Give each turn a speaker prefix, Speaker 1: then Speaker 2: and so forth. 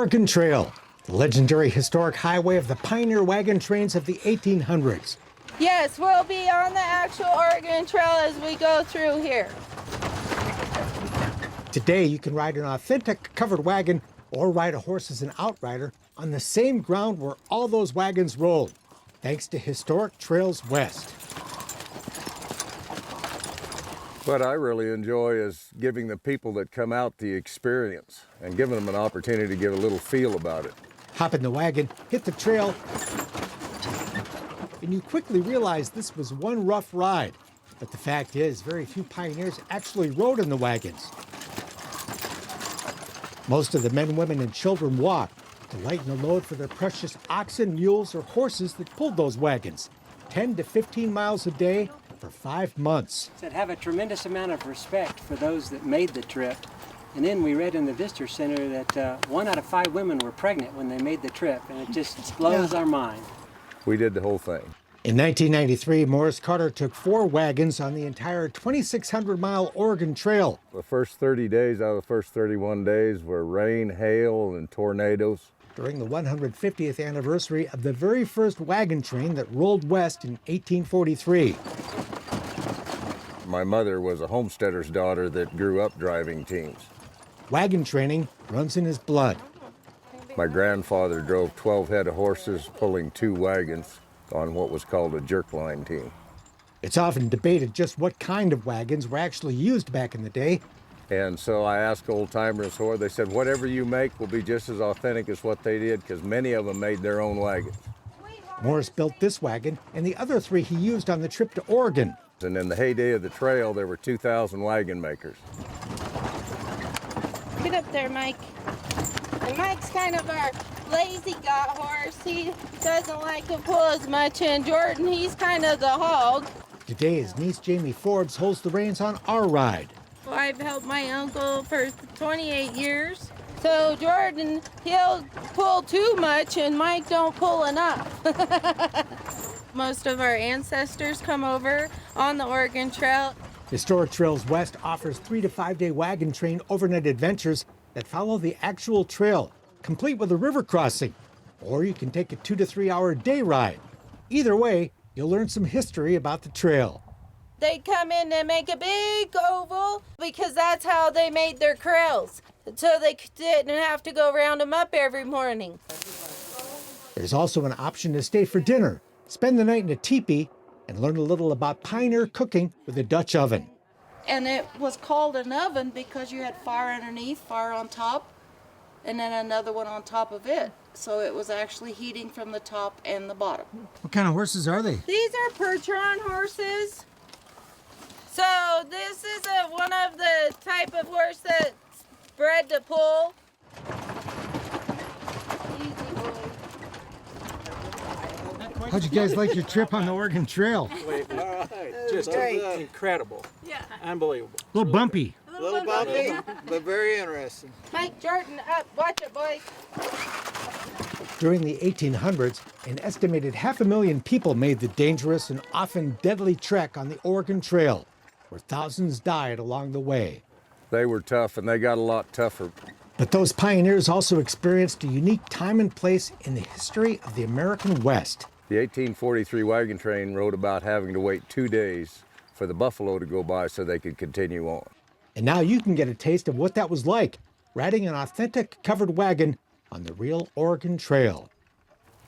Speaker 1: Oregon Trail, the legendary historic highway of the pioneer wagon trains of the 1800s.
Speaker 2: Yes, we'll be on the actual Oregon Trail as we go through here.
Speaker 1: Today, you can ride an authentic covered wagon or ride a horse as an outrider on the same ground where all those wagons rolled, thanks to Historic Trails West.
Speaker 3: What I really enjoy is giving the people that come out the experience and giving them an opportunity to get a little feel about it.
Speaker 1: Hop in the wagon, hit the trail, and you quickly realize this was one rough ride. But the fact is, very few pioneers actually rode in the wagons. Most of the men, women, and children walked to lighten the load for their precious oxen, mules, or horses that pulled those wagons, 10 to 15 miles a day for 5 months.
Speaker 4: I'd have a tremendous amount of respect for those that made the trip. And then we read in the Visitor Center that 1 out of 5 women were pregnant when they made the trip, and it just blows our mind.
Speaker 3: We did the whole thing.
Speaker 1: In 1993, Morris Carter took 4 wagons on the entire 2,600-mile Oregon Trail.
Speaker 3: The first 30 days out of the first 31 days were rain, hail, and tornadoes.
Speaker 1: During the 150th anniversary of the very first wagon train that rolled west in 1843.
Speaker 3: My mother was a homesteader's daughter that grew up driving teams.
Speaker 1: Wagon training runs in his blood.
Speaker 3: My grandfather drove 12 head of horses pulling 2 wagons on what was called a jerk line team.
Speaker 1: It's often debated just what kind of wagons were actually used back in the day.
Speaker 3: And so I asked old timers, they said, whatever you make will be just as authentic as what they did, because many of them made their own wagons.
Speaker 1: Morris built this wagon and the other 3 he used on the trip to Oregon.
Speaker 3: And in the heyday of the trail, there were 2,000 wagon makers.
Speaker 2: Get up there, Mike. And Mike's kind of our lazy got horse. He doesn't like to pull as much, and Jordan, he's kind of the hog.
Speaker 1: Today, his niece Jamie Forbes holds the reins on our ride.
Speaker 2: I've helped my uncle for 28 years. So Jordan, he'll pull too much, and Mike don't pull enough. Most of our ancestors come over on the Oregon Trail.
Speaker 1: Historic Trails West offers 3 to 5 day wagon train overnight adventures that follow the actual trail, complete with a river crossing. Or you can take a 2 to 3 hour day ride. Either way, you'll learn some history about the trail.
Speaker 2: They'd come in and make a big oval because that's how they made their corrals. So they didn't have to go round them up every morning.
Speaker 1: There's also an option to stay for dinner, spend the night in a teepee, and learn a little about pioneer cooking with a Dutch oven.
Speaker 2: And it was called an oven because you had fire underneath, fire on top, and then another one on top of it. So it was actually heating from the top and the bottom.
Speaker 1: What kind of horses are they?
Speaker 2: These are Percheron horses. So this is one of the type of horse that's bred to pull.
Speaker 1: How'd you guys like your trip on the Oregon Trail?
Speaker 5: Just incredible.
Speaker 2: Yeah.
Speaker 5: Unbelievable.
Speaker 1: A little bumpy.
Speaker 5: A little bumpy, but very interesting.
Speaker 2: Mike, Jordan, up. Watch it, boys.
Speaker 1: During the 1800s, an estimated 500,000 people made the dangerous and often deadly trek on the Oregon Trail, where thousands died along the way.
Speaker 3: They were tough, and they got a lot tougher.
Speaker 1: But those pioneers also experienced a unique time and place in the history of the American West.
Speaker 3: The 1843 wagon train rode about having to wait 2 days for the buffalo to go by so they could continue on.
Speaker 1: And now you can get a taste of what that was like, riding an authentic covered wagon on the real Oregon Trail.